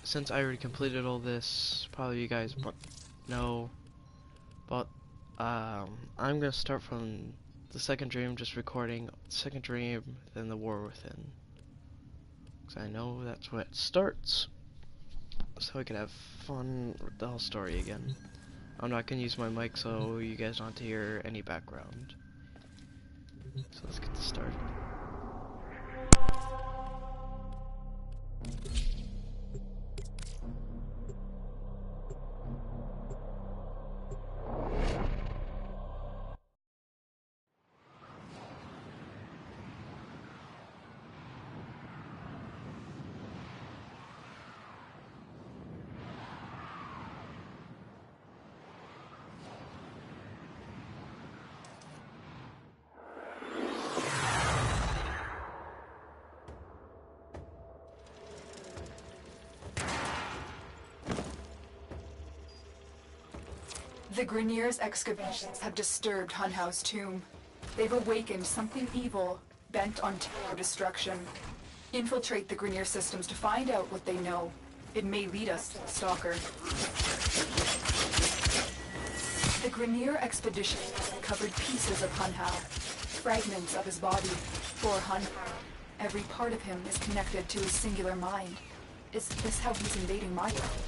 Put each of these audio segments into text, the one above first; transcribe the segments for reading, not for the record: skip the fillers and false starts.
since I already completed all this, probably you guys know, but I'm gonna start from the second dream, just recording second dream, then the war within, because I know that's when it starts, so we can have fun with the whole story again. I'm not gonna use my mic, so you guys don't have to hear any background. So let's get this started. The Grineer's excavations have disturbed Hunhow's tomb. They've awakened something evil, bent on terror destruction. Infiltrate the Grineer systems to find out what they know. It may lead us to the Stalker. The Grineer expedition recovered pieces of Hunhow, fragments of his body. For Hunhow, every part of him is connected to his singular mind. Is this how he's invading my world?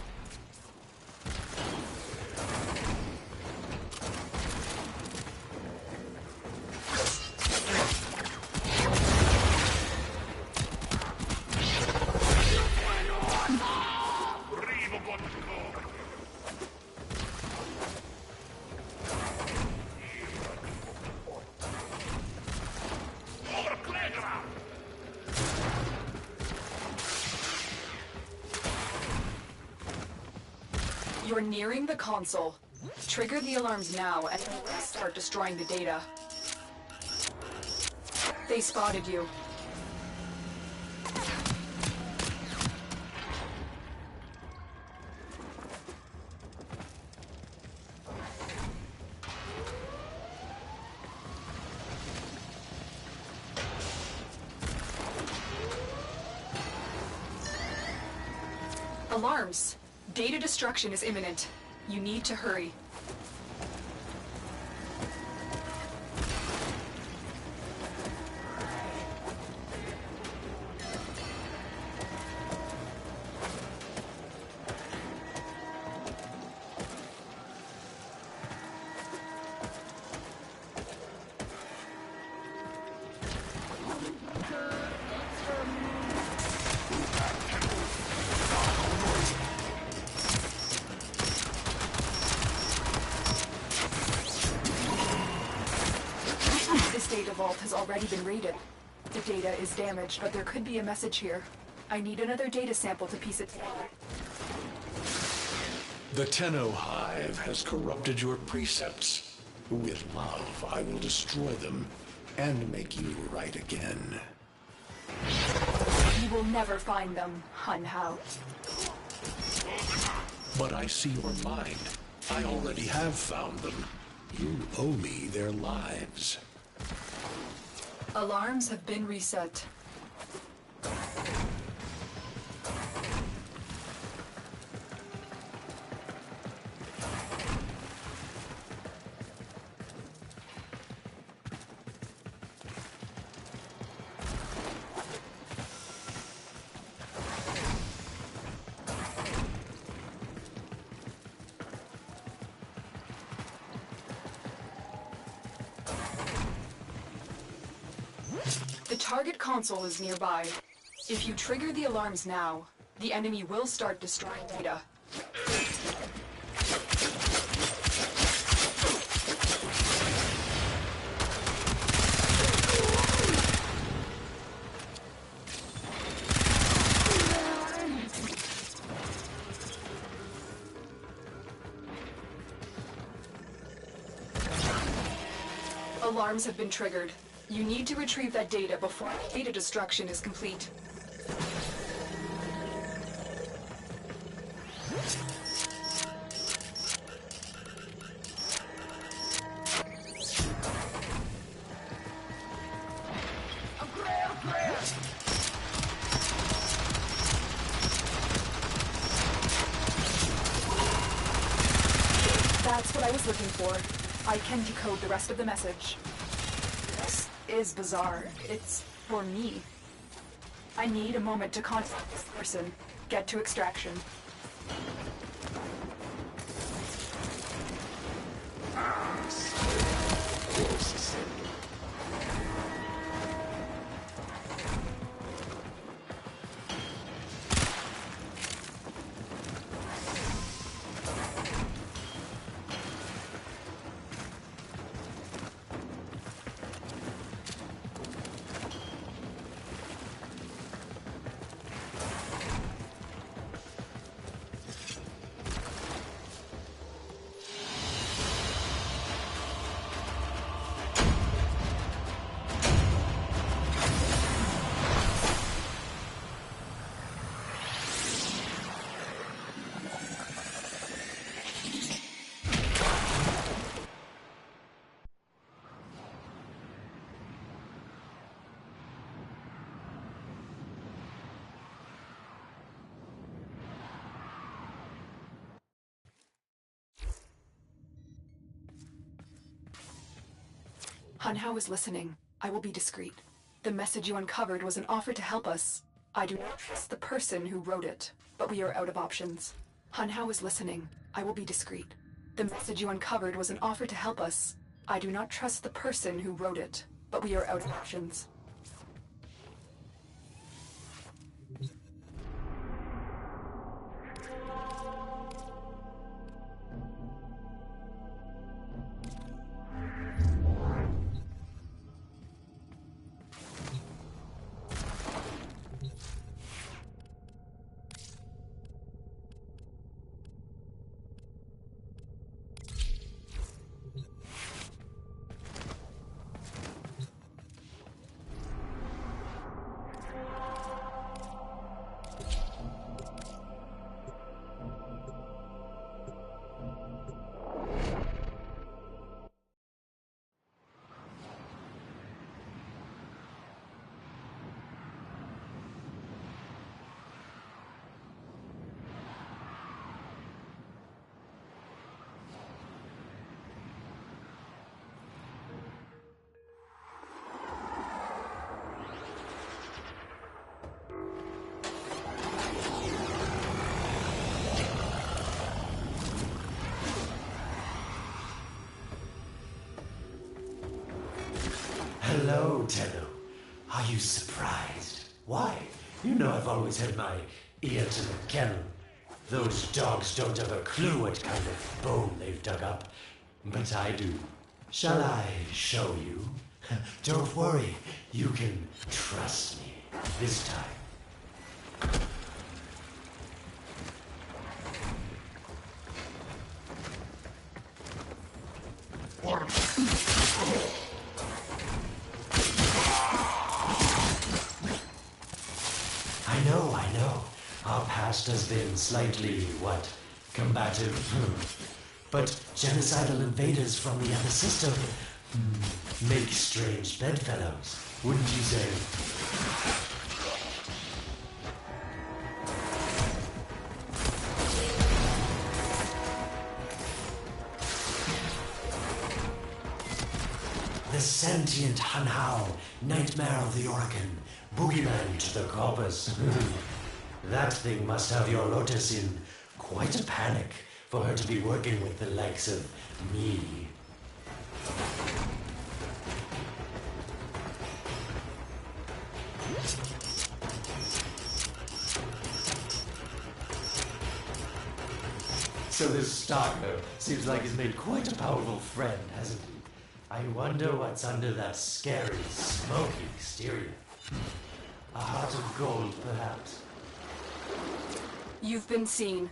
You're nearing the console. Trigger the alarms now and start destroying the data. They spotted you. Alarms. Data destruction is imminent. You need to hurry. Data vault has already been raided. The data is damaged, but there could be a message here. I need another data sample to piece it together. The Tenno Hive has corrupted your precepts. With love, I will destroy them and make you right again. You will never find them, Hunhow. But I see your mind. I already have found them. You owe me their lives. Alarms have been reset. The target console is nearby. If you trigger the alarms now, the enemy will start destroying data. Alarms have been triggered. You need to retrieve that data before data destruction is complete. I was looking for. I can decode the rest of the message. This is bizarre. It's for me. I need a moment to contact this person. Get to extraction. Hunhao is listening. I will be discreet. The message you uncovered was an offer to help us. I do not trust the person who wrote it, but we are out of options. Hunhao is listening. I will be discreet. The message you uncovered was an offer to help us. I do not trust the person who wrote it, but we are out of options. Hello, Tenno. Are you surprised? Why? You know I've always had my ear to the kennel. Those dogs don't have a clue what kind of bone they've dug up. But I do. Shall I show you? Don't worry. You can trust me this time. I know. Our past has been slightly, combative. But genocidal invaders from the other system make strange bedfellows, wouldn't you say? The sentient Hunhao, nightmare of the Oracle, boogeyman to the corpus. That thing must have your Lotus in quite a panic for her to be working with the likes of me. So this Starkner seems like he's made quite a powerful friend, hasn't he? I wonder what's under that scary, smoky exterior. A heart of gold, perhaps. You've been seen.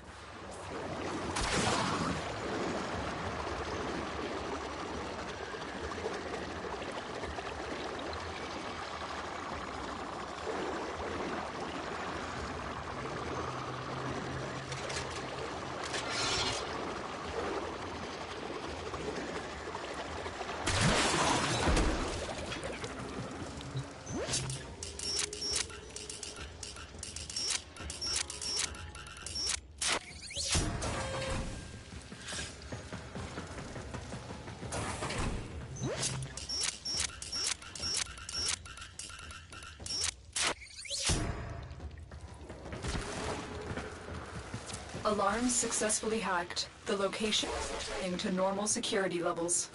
Alarms successfully hacked. The location is returning to normal security levels.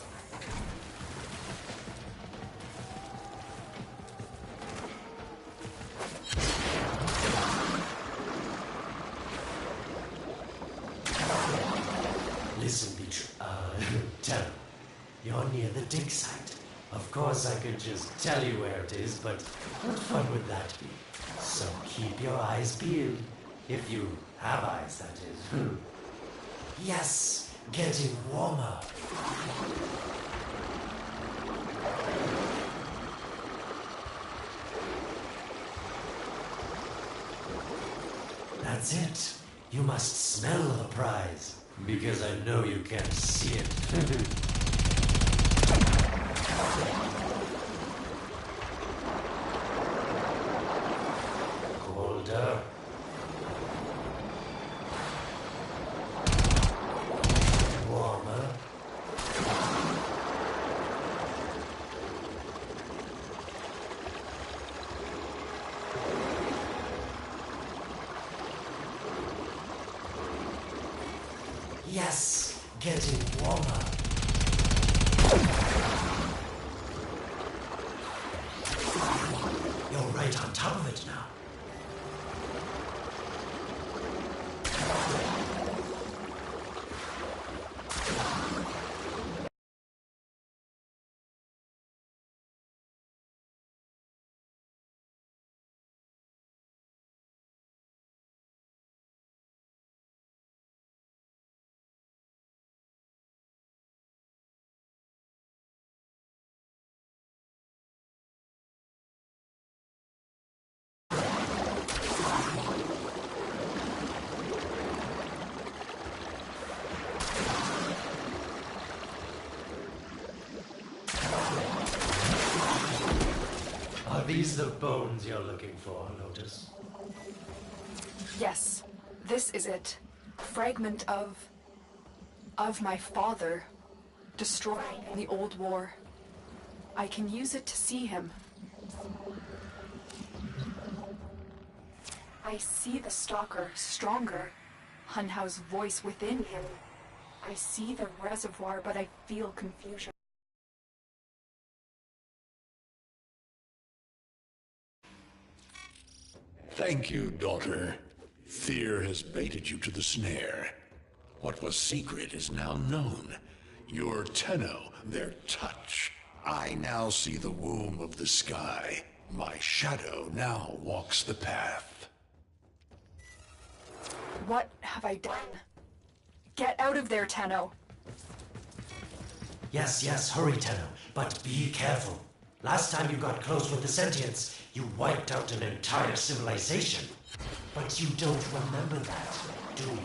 Listen, tell. You're near the dig site. Of course I could just tell you where it is, but what fun would that be? So keep your eyes peeled. If you have eyes, that is. Yes, getting warmer. That's it. You must smell the prize. Because I know you can't see it. Colder. Warmer. Yes, getting warmer. You're right on top of it now. Are these the bones you're looking for, Lotus? Yes, this is it. A fragment of my father, destroyed in the old war. I can use it to see him. I see the stalker stronger. Hunhow's voice within him. I see the reservoir, but I feel confusion. Thank you, daughter. Fear has baited you to the snare. What was secret is now known. Your Tenno, their touch. I now see the womb of the sky. My shadow now walks the path. What have I done? Get out of there, Tenno. Yes, hurry, Tenno, but be careful. Last time you got close with the sentients, you wiped out an entire civilization. But you don't remember that, do you?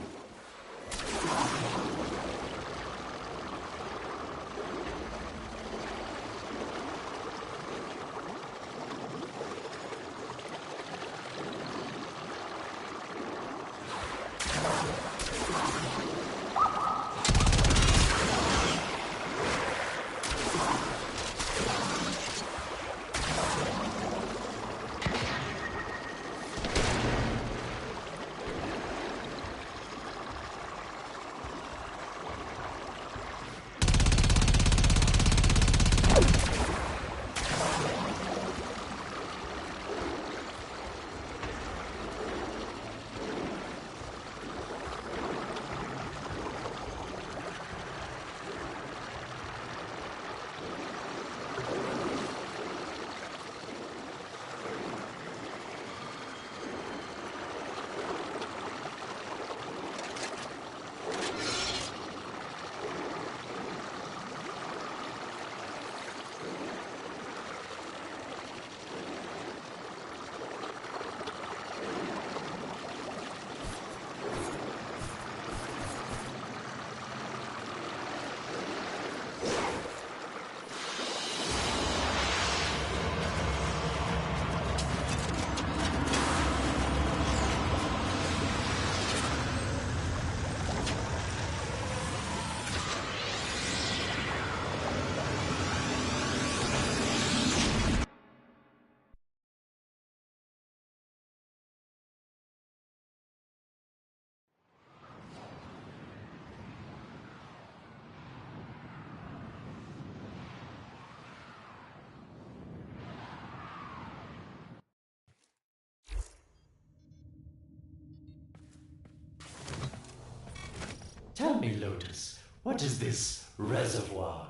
Tell me, Lotus, what is this reservoir?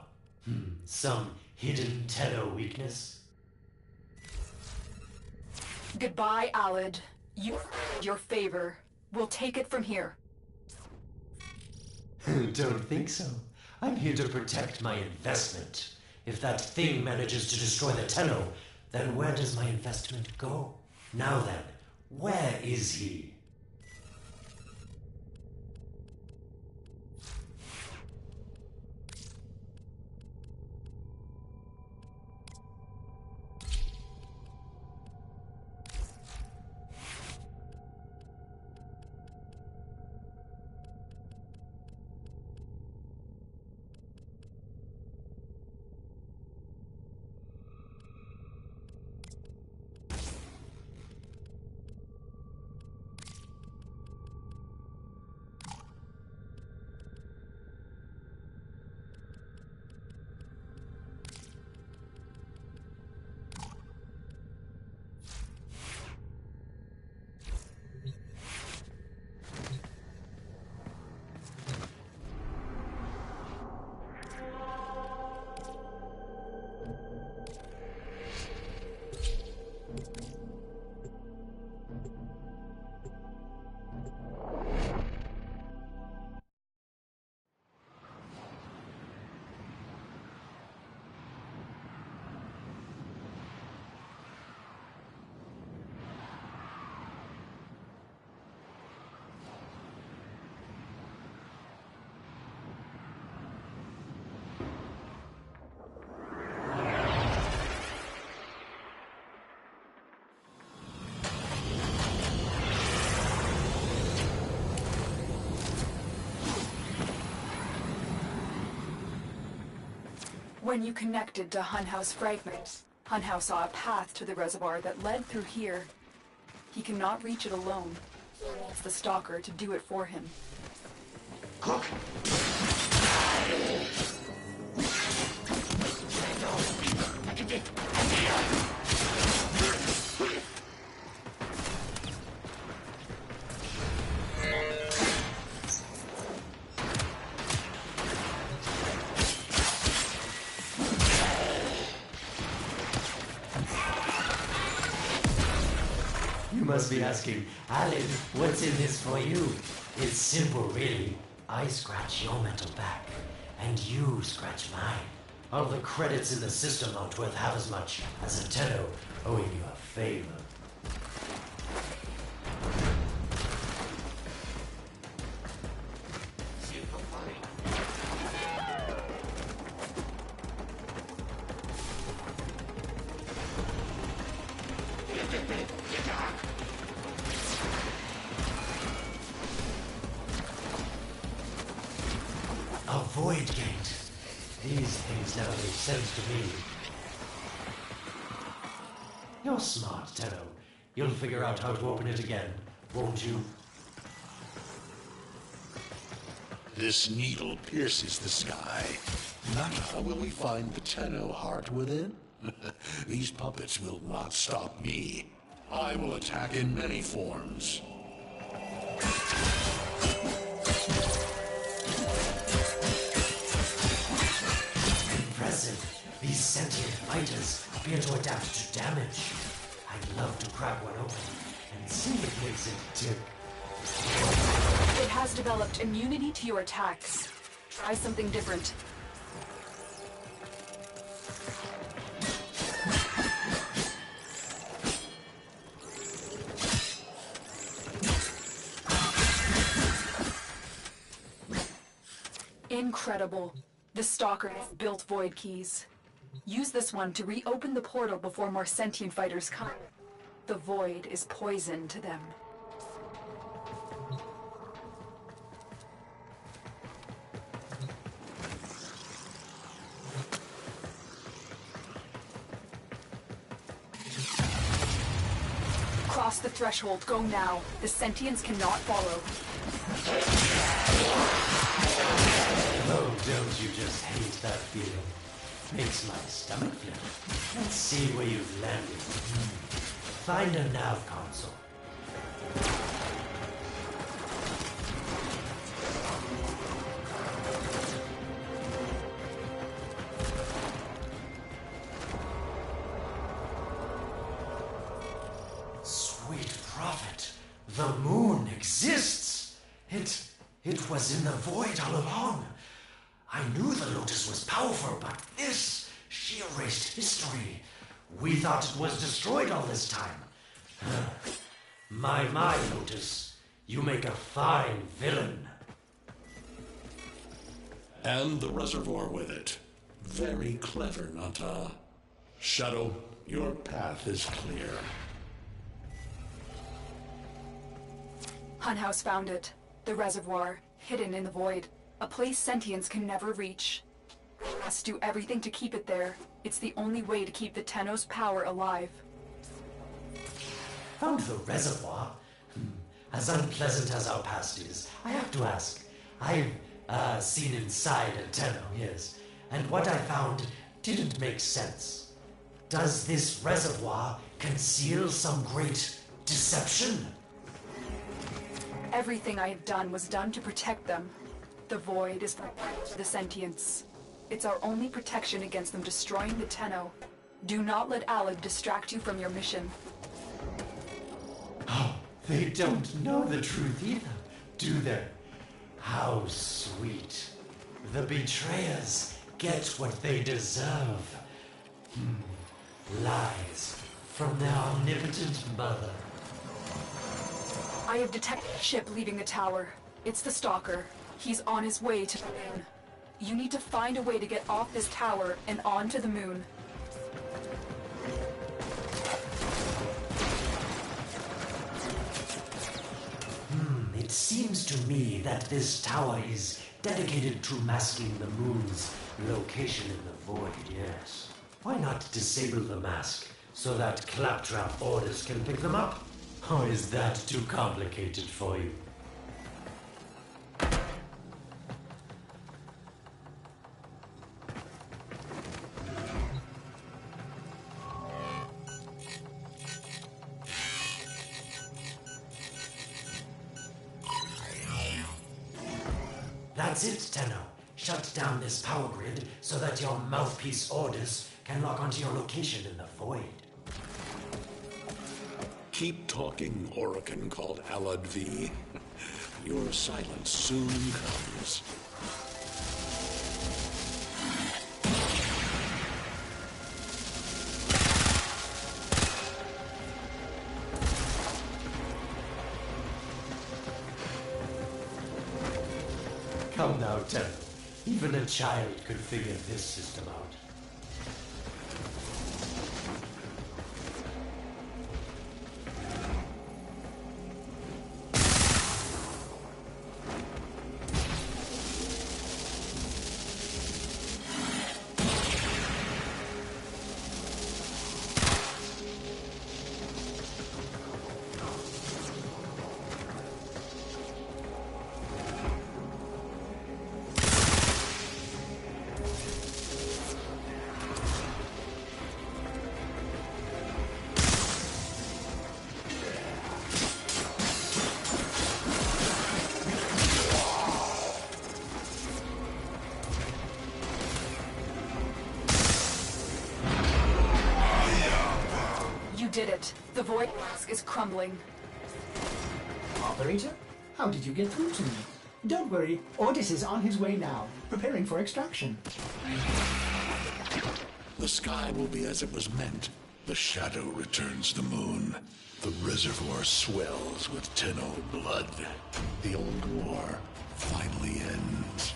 Some hidden Tenno weakness? Goodbye, Alid. You earned your favor. We'll take it from here. Don't think so. I'm here to protect my investment. If that thing manages to destroy the Tenno, then where does my investment go? Now then, where is he? When you connected to Hunhouse fragments, Hunhouse saw a path to the reservoir that led through here. He cannot reach it alone. He wants the Stalker to do it for him. You must be asking, Alan, what's in this for you? It's simple, really. I scratch your metal back, and you scratch mine. All the credits in the system aren't worth half as much as a Tenno owing you a favor. A void gate. These things never make sense to me. You're smart, Tenno. You'll figure out how to open it again, won't you? This needle pierces the sky. Now will we find the Tenno heart within? These puppets will not stop me. I will attack in many forms. Impressive. These sentient fighters appear to adapt to damage. I'd love to crack one open and see if it makes it tick. It has developed immunity to your attacks. Try something different. Incredible. The Stalker has built void keys. Use this one to reopen the portal before more sentient fighters come. The void is poison to them. Cross the threshold. Go now. The sentients cannot follow. Oh, don't you just hate that feeling? Makes my stomach flip. Let's see where you've landed. Find a nav console. It was in the void all along. I knew the Lotus was powerful, but this, she erased history. We thought it was destroyed all this time. My, Lotus, you make a fine villain. And the reservoir with it. Very clever, Nata. Shadow, your path is clear. Hunhouse found it. The reservoir, hidden in the void. A place sentience can never reach. We must do everything to keep it there. It's the only way to keep the Tenno's power alive. Found the reservoir? As unpleasant as our past is, I have to ask. I've seen inside a Tenno, yes, and what I found didn't make sense. Does this reservoir conceal some great deception? Everything I have done was done to protect them. The void is for the sentience. It's our only protection against them destroying the Tenno. Do not let Alad distract you from your mission. Oh, they don't know the truth either, do they? How sweet. The betrayers get what they deserve. Lies from their omnipotent mother. I have detected a ship leaving the tower. It's the Stalker. He's on his way to the moon. You need to find a way to get off this tower and onto the moon. It seems to me that this tower is dedicated to masking the moon's location in the void, yes. Why not disable the mask so that claptrap orders can pick them up? Or is that too complicated for you? That's it, Tenno. Shut down this power grid so that your mouthpiece orders can lock onto your location in the void. Keep talking, Orokin called Alad V. Your silence soon comes. Come now, Tenno. Even a child could figure this system out. Did it. The void mask is crumbling. Operator? How did you get through to me? Don't worry, Ordis is on his way now, preparing for extraction. The sky will be as it was meant. The shadow returns the moon. The reservoir swells with Tenno blood. The old war finally ends.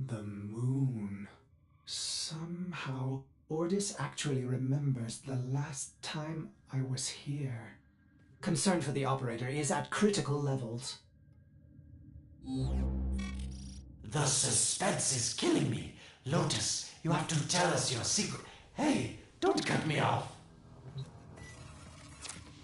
The moon. Somehow, Ordis actually remembers the last time I was here. Concern for the operator is at critical levels. The suspense is killing me. Lotus, you have to tell us your secret. Hey, don't cut me off.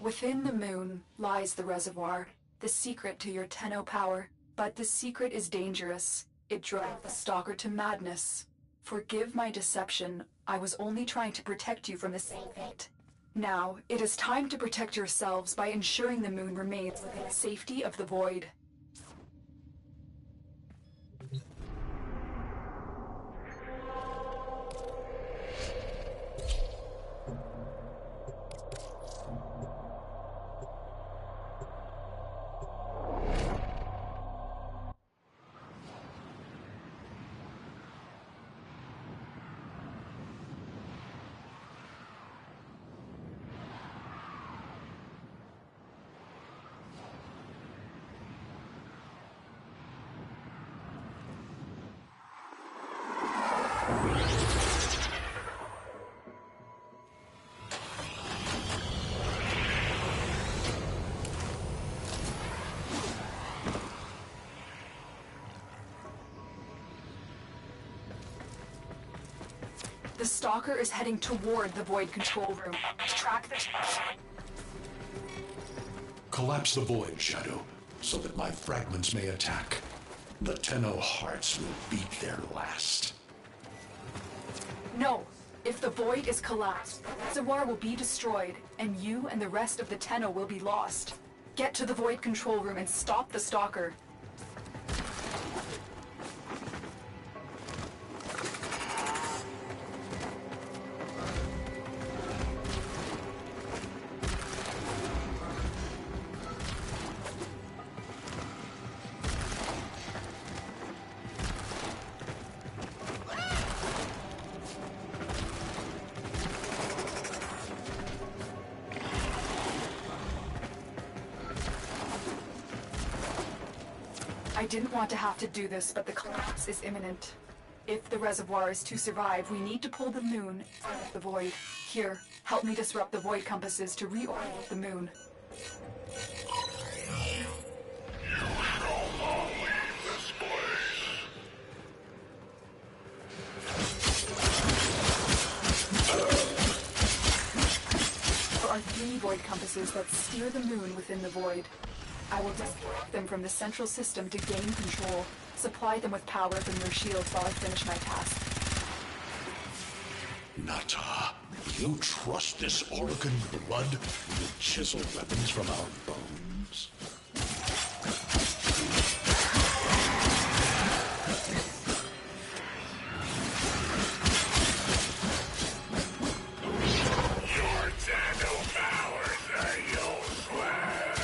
Within the moon lies the reservoir, the secret to your Tenno power. But the secret is dangerous. It drove the Stalker to madness. Forgive my deception. I was only trying to protect you from the same fate. Now, it is time to protect yourselves by ensuring the moon remains within the safety of the void. The Stalker is heading toward the Void control room. Track the... Collapse the void, Shadow, so that my fragments may attack. The Tenno hearts will beat their last. No! If the Void is collapsed, the reservoir will be destroyed, and you and the rest of the Tenno will be lost. Get to the Void control room and stop the Stalker. I didn't want to have to do this, but the collapse is imminent. If the reservoir is to survive, we need to pull the moon out of the void. Here, help me disrupt the void compasses to reorient the moon. There are 3 void compasses that steer the moon within the void. I will disconnect them from the central system to gain control. Supply them with power from your shields while I finish my task. Nata, you trust this Oregon blood with chiseled weapons from our bones? Your Tenno powers are useless.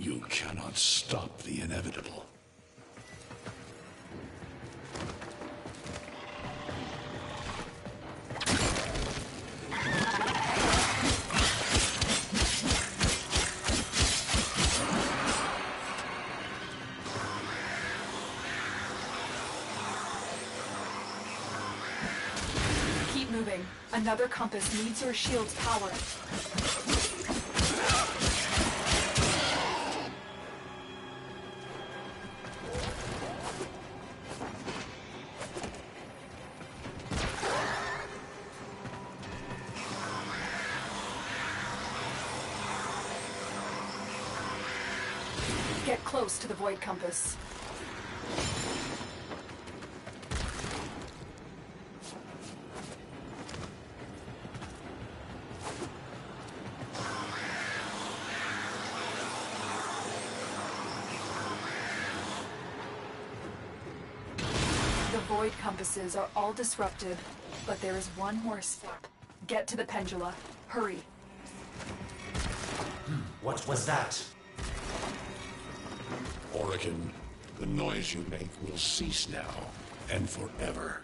You cannot stop the inevitable. Keep moving. Another compass needs your shield's power. Get close to the void compass. The void compasses are all disrupted, but there is one more step. Get to the pendula. Hurry. What was that? Orokin, the noise you make will cease now, and forever.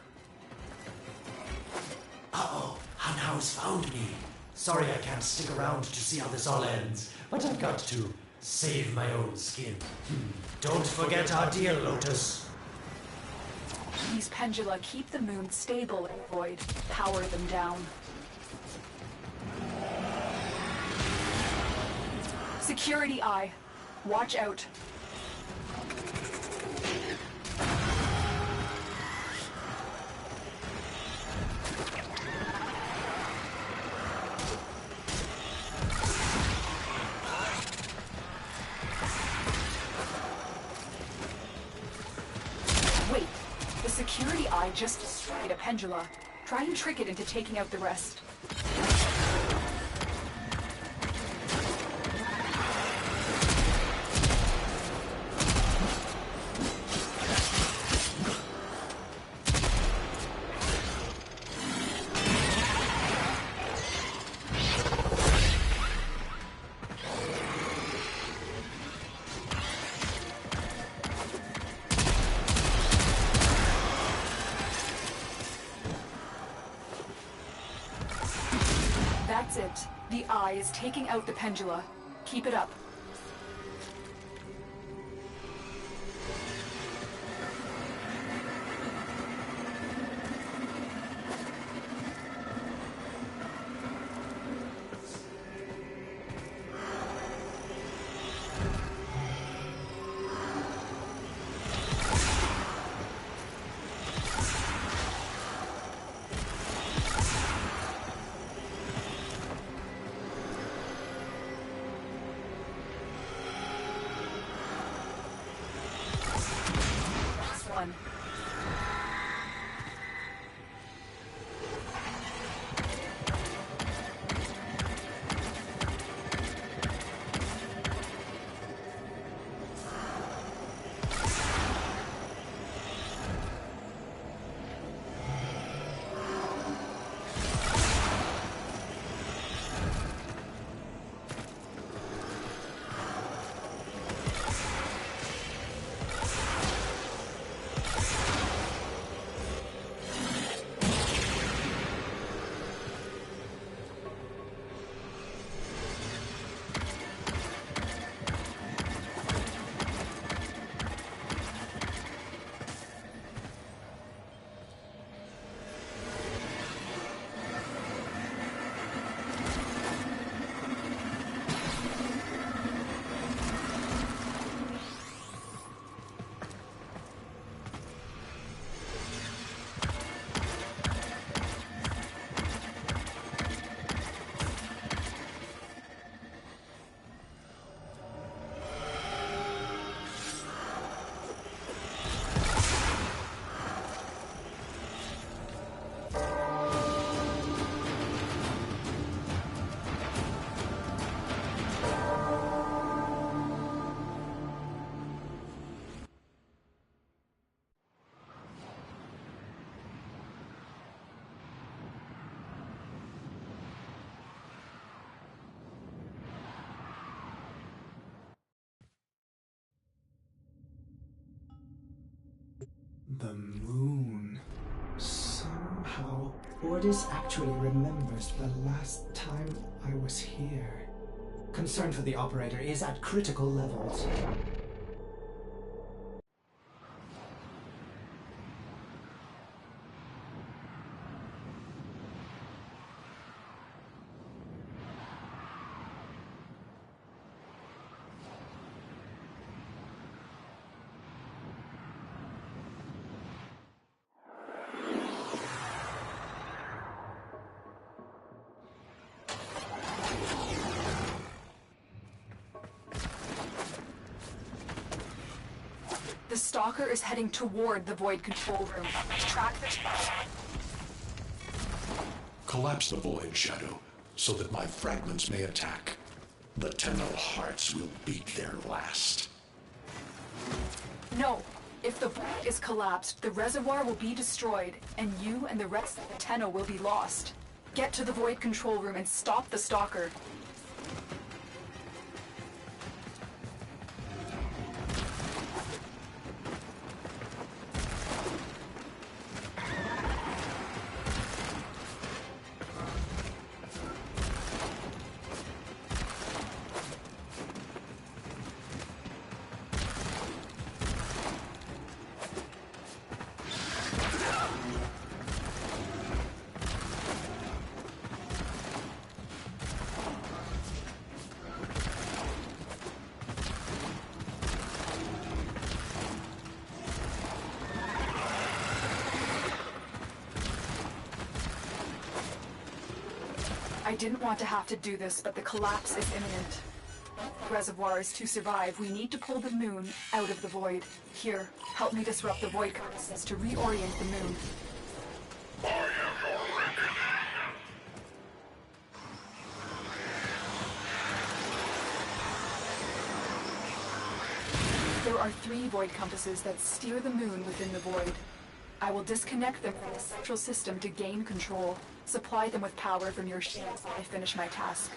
Uh-oh, Hanau's found me. Sorry I can't stick around to see how this all ends, but I've got to save my own skin. Don't forget our dear Lotus. These pendula keep the moon stable in the void. Power them down. Security eye. Watch out. Wait, the security eye just destroyed a pendula. Try and trick it into taking out the rest. That's it. The eye is taking out the pendula. Keep it up. Last one. The moon. Somehow, Ordis actually remembers the last time I was here. Concern for the operator is at critical levels. The stalker is heading toward the void control room. Track the... Collapse the void, Shadow, so that my fragments may attack. The Tenno hearts will beat their last. No. If the void is collapsed, the reservoir will be destroyed, and you and the rest of the Tenno will be lost. Get to the void control room and stop the stalker. I didn't want to have to do this, but the collapse is imminent. Reservoirs to survive, we need to pull the moon out of the void. Here, help me disrupt the void process to reorient the moon. There are 3 void compasses that steer the moon within the void. I will disconnect them from the central system to gain control. Supply them with power from your shields while I finish my task.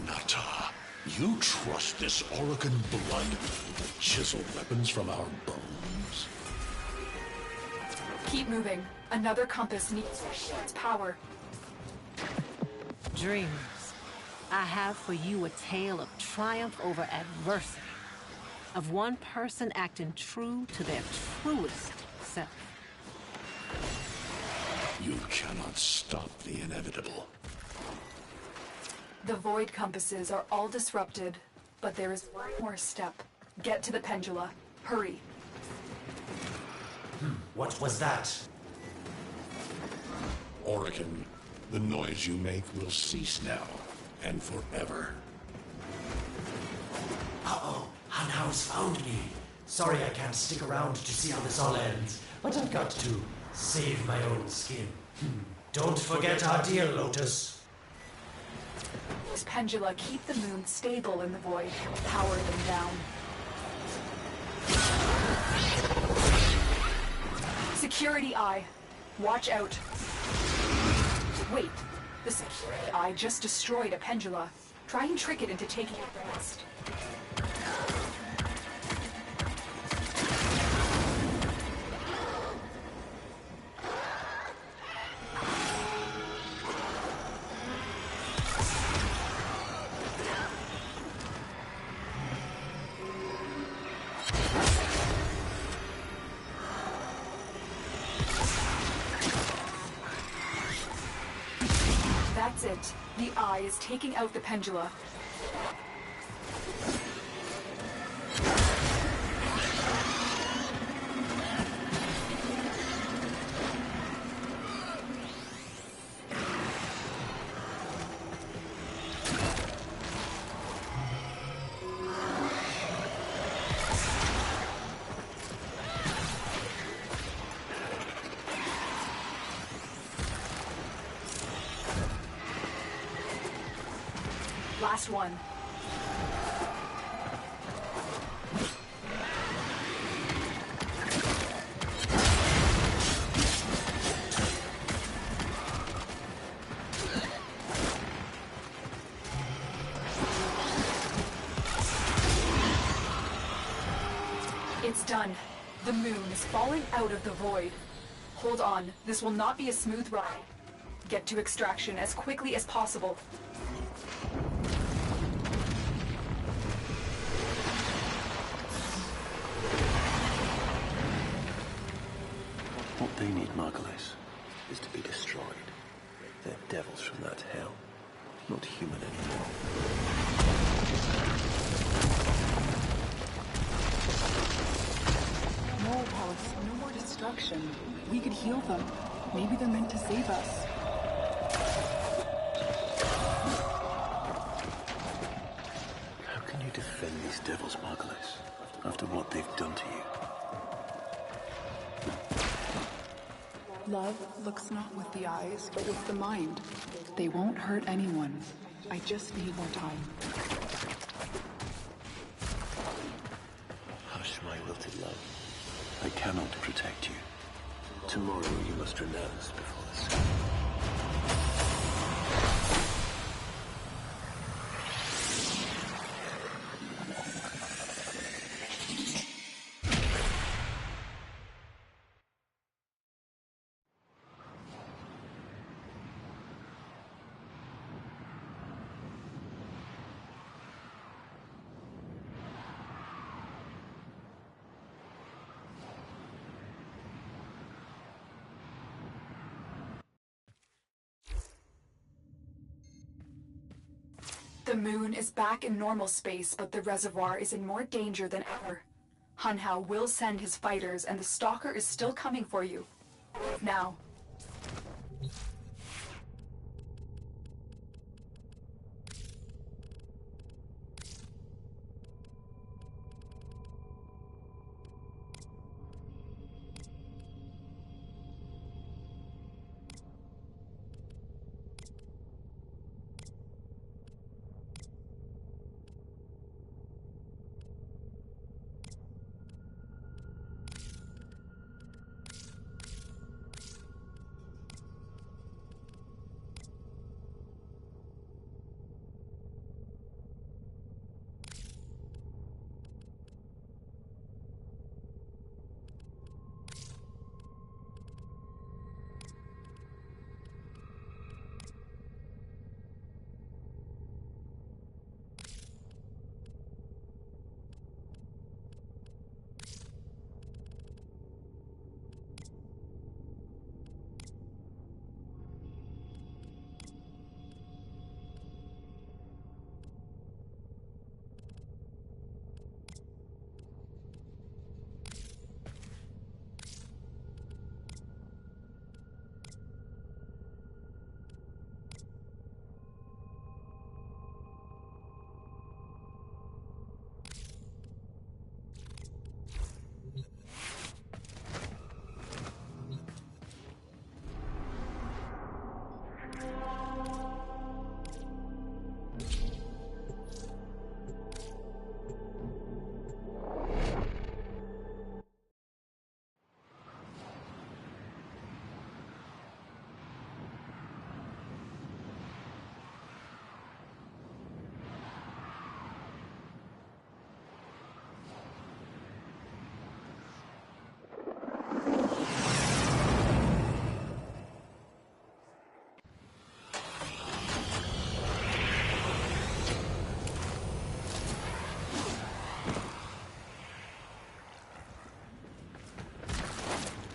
Nata, you trust this Orokin blood to chisel weapons from our bones? Keep moving. Another compass needs your shield's power. Dreamers, I have for you a tale of triumph over adversity. Of one person acting true to their truest self. You cannot stop the inevitable. The void compasses are all disrupted, but there is one more step. Get to the pendula. Hurry. What was that? Orokin, the noise you make will cease now, and forever. Uh-oh, Hanhouse found me. Sorry I can't stick around to see how this all ends, but I've got to save my own skin. Don't forget our deal, Lotus. These pendula keep the moon stable in the void. Power them down. Security eye. Watch out. Wait. The security eye just destroyed a pendula. Try and trick it into taking a rest. That's it. The eye is taking out the pendula. Last one. It's done. The moon is falling out of the void. Hold on, this will not be a smooth ride. Get to extraction as quickly as possible. What they need, Margulis, is to be destroyed. They're devils from that hell, not human anymore. No, Pulse, no more destruction. We could heal them. Maybe they're meant to save us. How can you defend these devils, Margulis, after what they've done to you? Love looks not with the eyes, but with the mind. They won't hurt anyone. I just need more time. Hush, my wilted love. I cannot protect you. Tomorrow you must renounce before the sun. The moon is back in normal space, but the reservoir is in more danger than ever. Hunhao will send his fighters, and the Stalker is still coming for you. Now.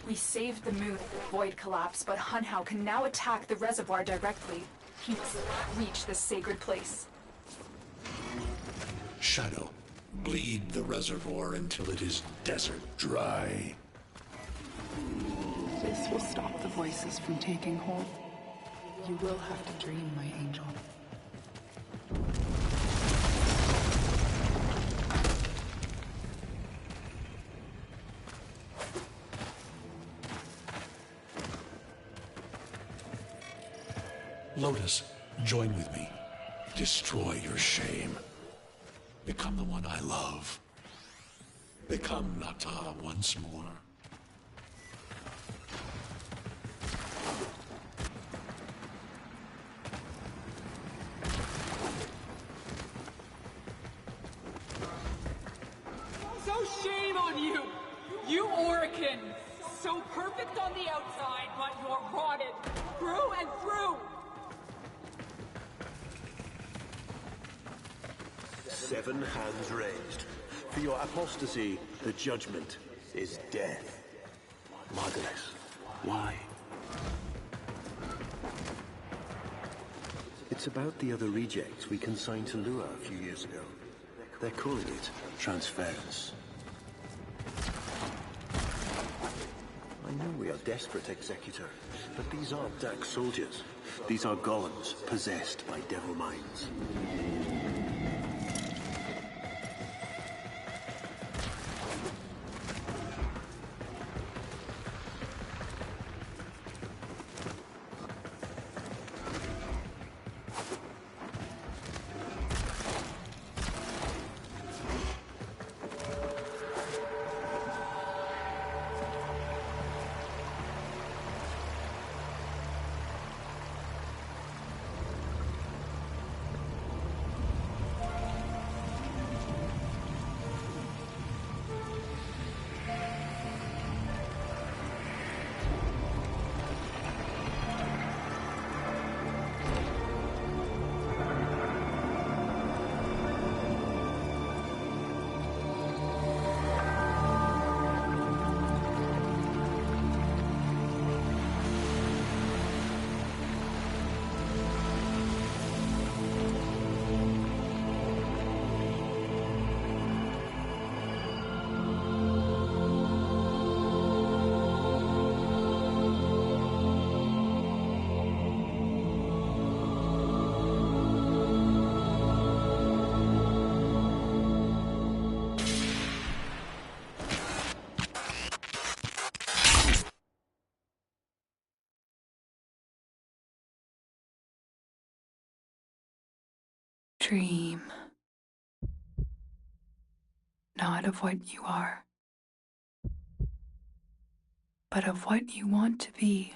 We saved the moon from void collapse, but Hunhao can now attack the reservoir directly. He must reach this sacred place. Shadow, bleed the reservoir until it is desert dry. This will stop the voices from taking hold. You will have to dream, my angel. Lotus, join with me. Destroy your shame. Become the one I love. Become Nata once more. So shame on you! You Orican! So perfect on the outside, but you're rotted through and through! 7 hands raised. For your apostasy, the judgment is death. Margulis, why? It's about the other rejects we consigned to Lua a few years ago. They're calling it transference. I know we are desperate, Executor, but these aren't Dak soldiers. These are golems possessed by devil minds. Dream. Not of what you are, but of what you want to be.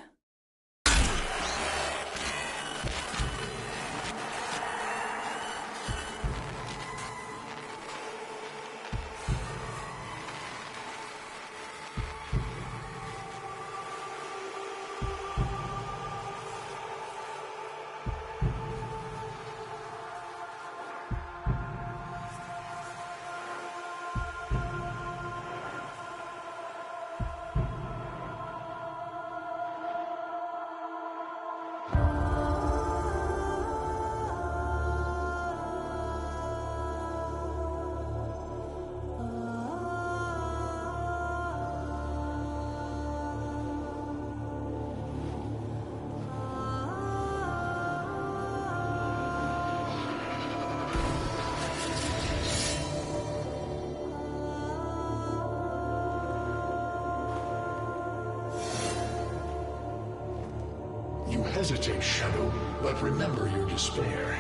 You hesitate, Shadow, but remember your despair.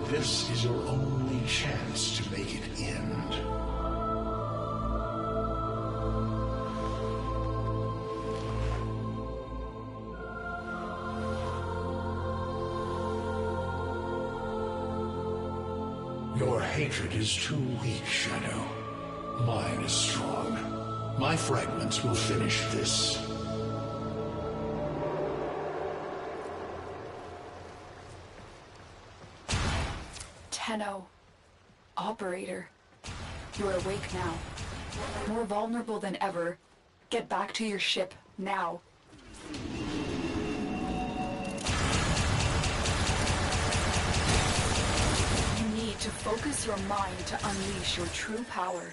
This is your only chance to make it end. Your hatred is too weak, Shadow. Mine is strong. My fragments will finish this. Tenno. Operator. You're awake now. More vulnerable than ever. Get back to your ship, now. You need to focus your mind to unleash your true power.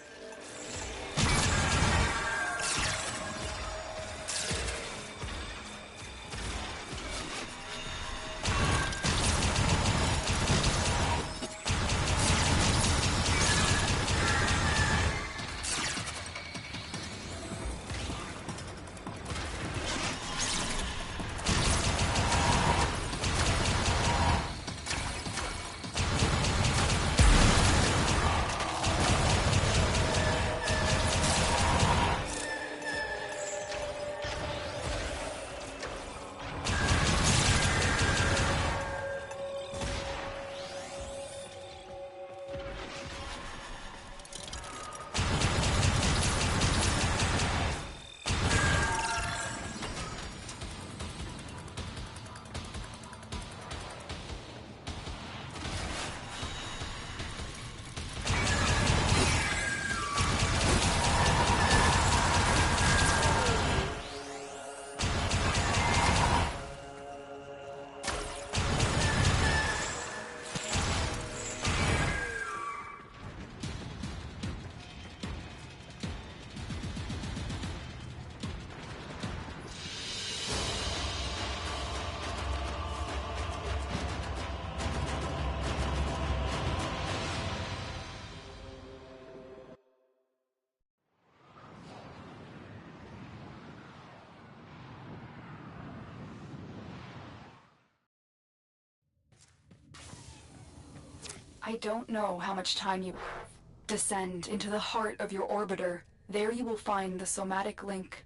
I don't know how much time you have. Descend into the heart of your orbiter. There you will find the somatic link.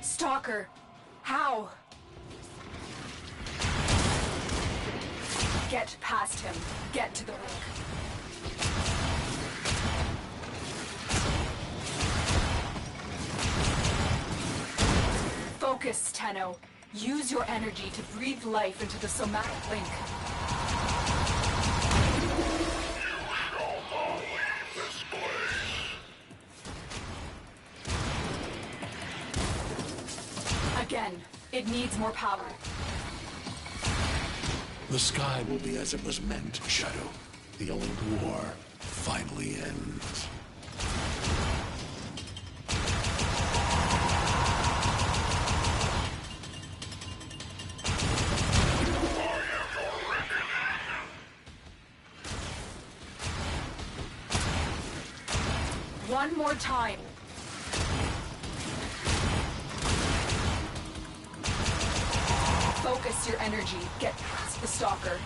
Stalker! How? Get past him. Get to the link. Focus, Tenno. Use your energy to breathe life into the somatic link. Again, it needs more power. The sky will be as it was meant, Shadow. The old war finally ends. One more time. Focus your energy. Get past the stalker.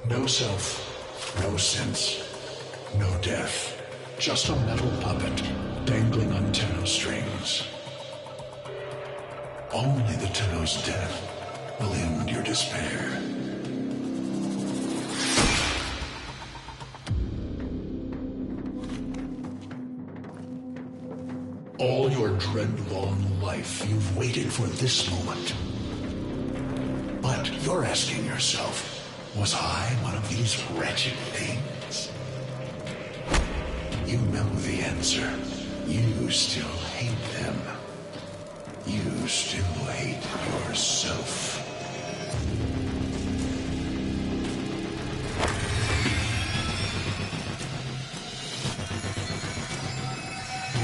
No self, no sense, no death. Just a metal puppet dangling on Tenno strings. Only the Tenno's death will end your despair. All your dread-long life, you've waited for this moment. But you're asking yourself, was I one of these wretched things? You know the answer. You still hate them. You still hate yourself.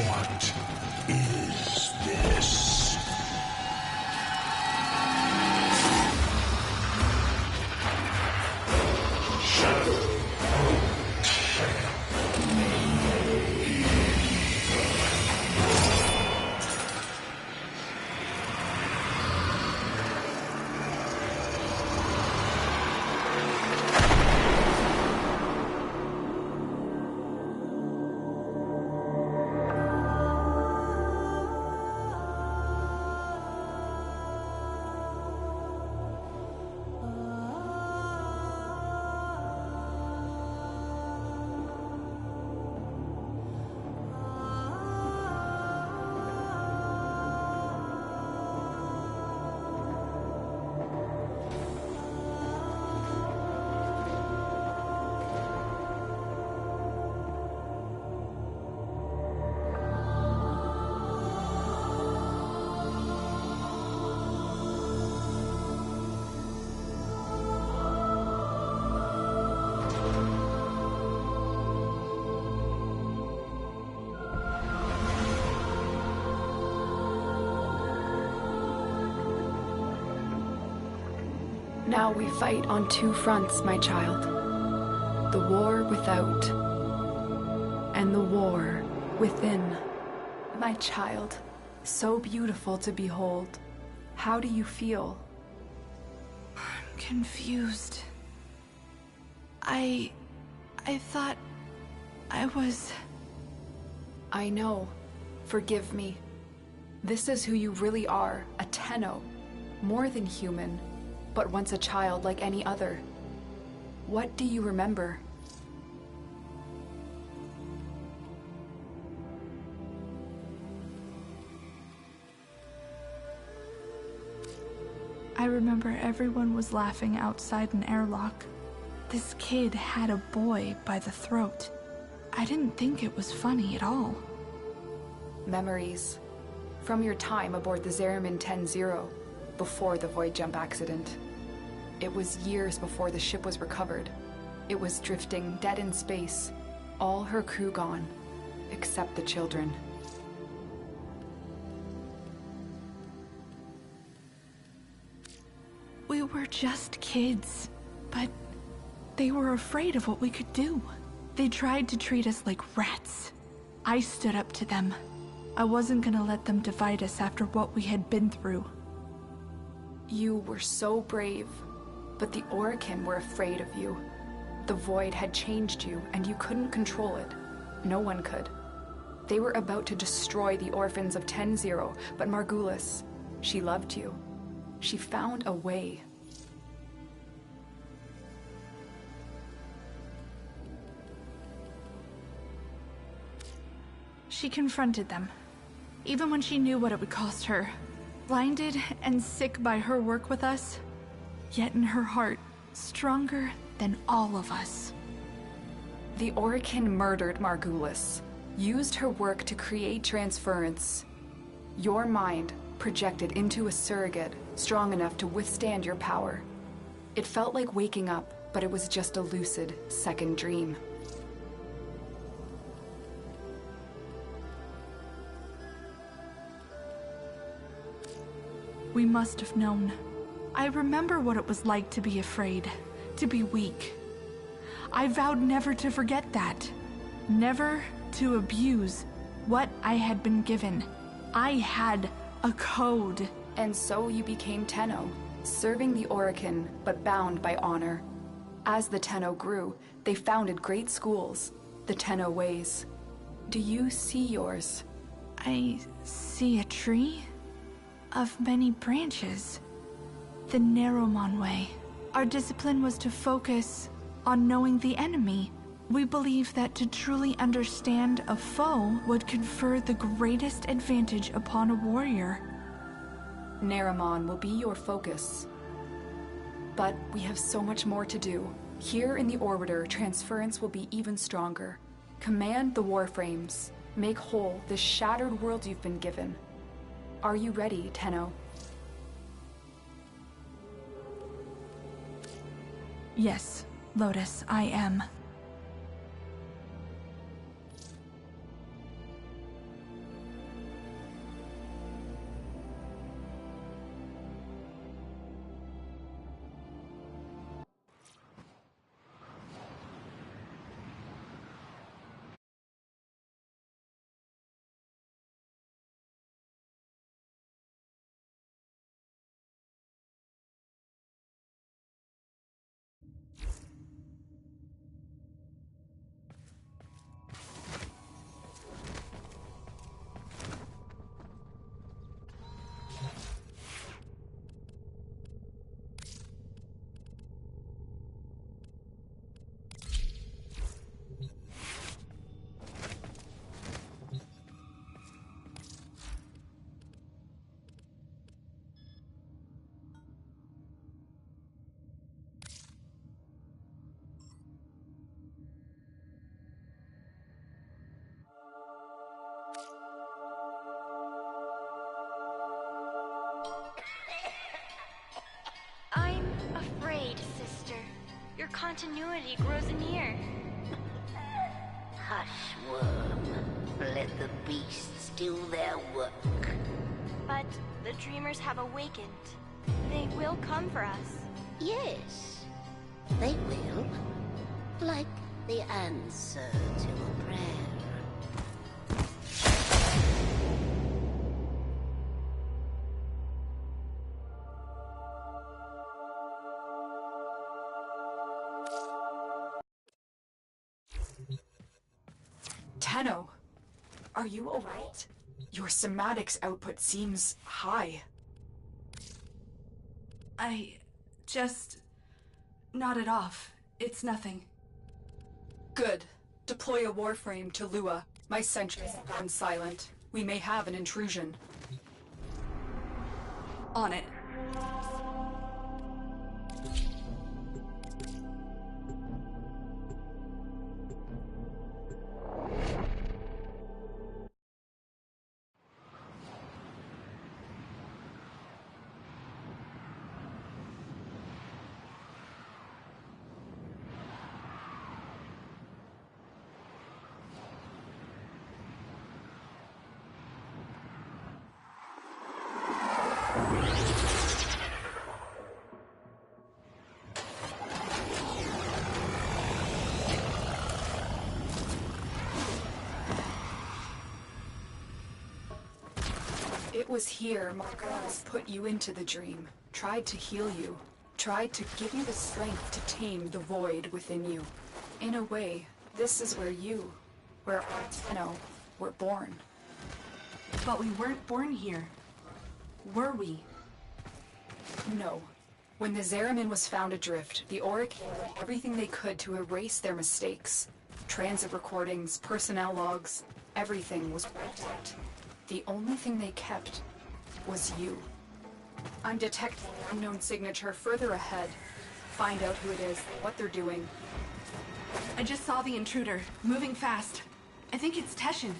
What is this? Now we fight on two fronts, my child. The war without, and the war within. My child, so beautiful to behold. How do you feel? I'm confused. I thought I was... I know. Forgive me. This is who you really are, a Tenno. More than human, but once a child like any other. What do you remember? I remember everyone was laughing outside an airlock. This kid had a boy by the throat. I didn't think it was funny at all. Memories. From your time aboard the Zariman 10-0, before the void jump accident. It was years before the ship was recovered. It was drifting dead in space. All her crew gone, except the children. We were just kids, but they were afraid of what we could do. They tried to treat us like rats. I stood up to them. I wasn't gonna let them divide us after what we had been through. You were so brave, but the Orokin were afraid of you. The Void had changed you, and you couldn't control it. No one could. They were about to destroy the orphans of 10-0, but Margulis, she loved you. She found a way. She confronted them, even when she knew what it would cost her. Blinded and sick by her work with us, yet in her heart, stronger than all of us. The Orokin murdered Margulis, used her work to create transference. Your mind projected into a surrogate strong enough to withstand your power. It felt like waking up, but it was just a lucid second dream. We must have known. I remember what it was like to be afraid, to be weak. I vowed never to forget that. Never to abuse what I had been given. I had a code. And so you became Tenno, serving the Orokin, but bound by honor. As the Tenno grew, they founded great schools, the Tenno ways. Do you see yours? I see a tree of many branches. The Narrowmon way. Our discipline was to focus on knowing the enemy. We believe that to truly understand a foe would confer the greatest advantage upon a warrior. Narrowmon will be your focus. But we have so much more to do. Here in the Orbiter, transference will be even stronger. Command the Warframes. Make whole this shattered world you've been given. Are you ready, Tenno? Yes, Lotus, I am. I'm afraid, sister. Your continuity grows near. Hush, worm. Let the beasts do their work. But the dreamers have awakened. They will come for us. Yes, they will. Like the answer to a prayer. Tenno, are you alright? Your somatics output seems high. I just nodded off. It's nothing. Good. Deploy a Warframe to Lua. My sentries have gone silent. We may have an intrusion. On it. was here, Marcos put you into the dream, tried to heal you, tried to give you the strength to tame the void within you. In a way, this is where were born. But we weren't born here. Were we? No. When the Zeramin was found adrift, the Auric did everything they could to erase their mistakes. Transit recordings, personnel logs, everything was wiped out. The only thing they kept was you. I'm detecting an unknown signature further ahead. Find out who it is, what they're doing. I just saw the intruder, moving fast. I think it's Teshin.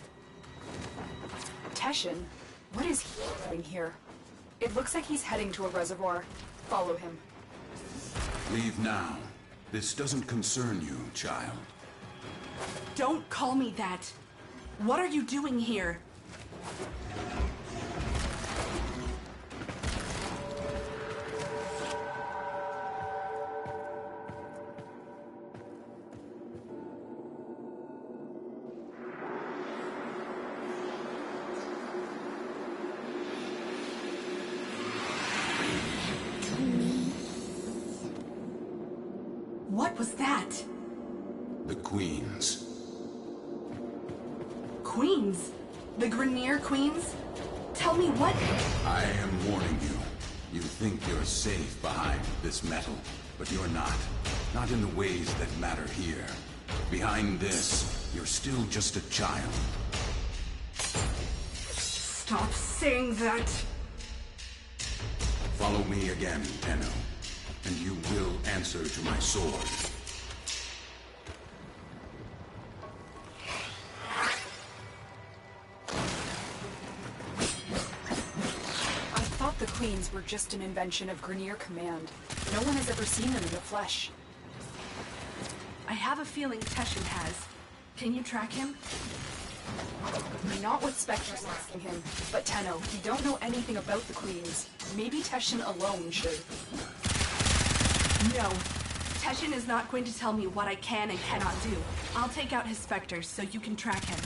Teshin? What is he doing here? It looks like he's heading to a reservoir. Follow him. Leave now. This doesn't concern you, child. Don't call me that. What are you doing here? What was that? The Queens. Queens? The Grenier Queens? Tell me what... I am warning you. You think you're safe behind this metal, but you're not. Not in the ways that matter here. Behind this, you're still just a child. Stop saying that! Follow me again, Tenno, and you will answer to my sword. The Queens were just an invention of Grenier Command. No one has ever seen them in the flesh. I have a feeling Teshin has. Can you track him? Not what Spectre's asking him, but Tenno, you don't know anything about the Queens. Maybe Teshin alone should. No. Teshin is not going to tell me what I can and cannot do. I'll take out his specters so you can track him.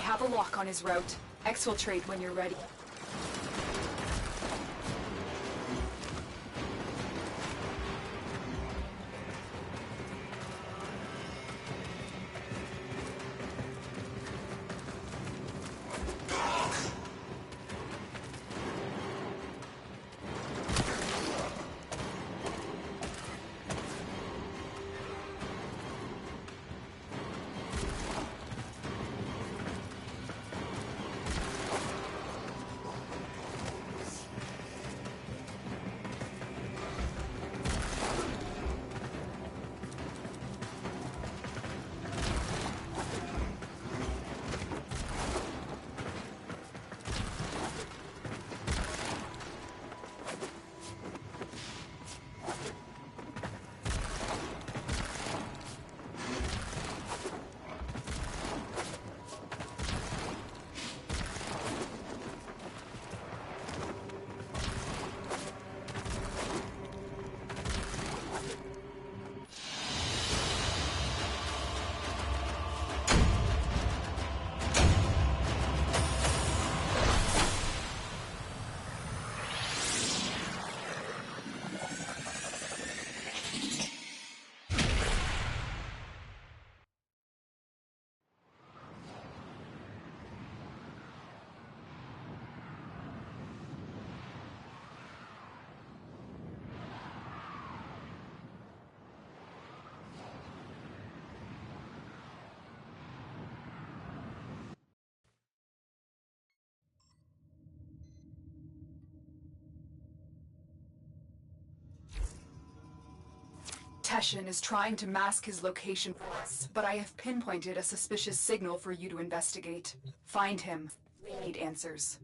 Have a lock on his route. Exfiltrate when you're ready. Ashen is trying to mask his location for us, but I have pinpointed a suspicious signal for you to investigate. Find him. We need answers.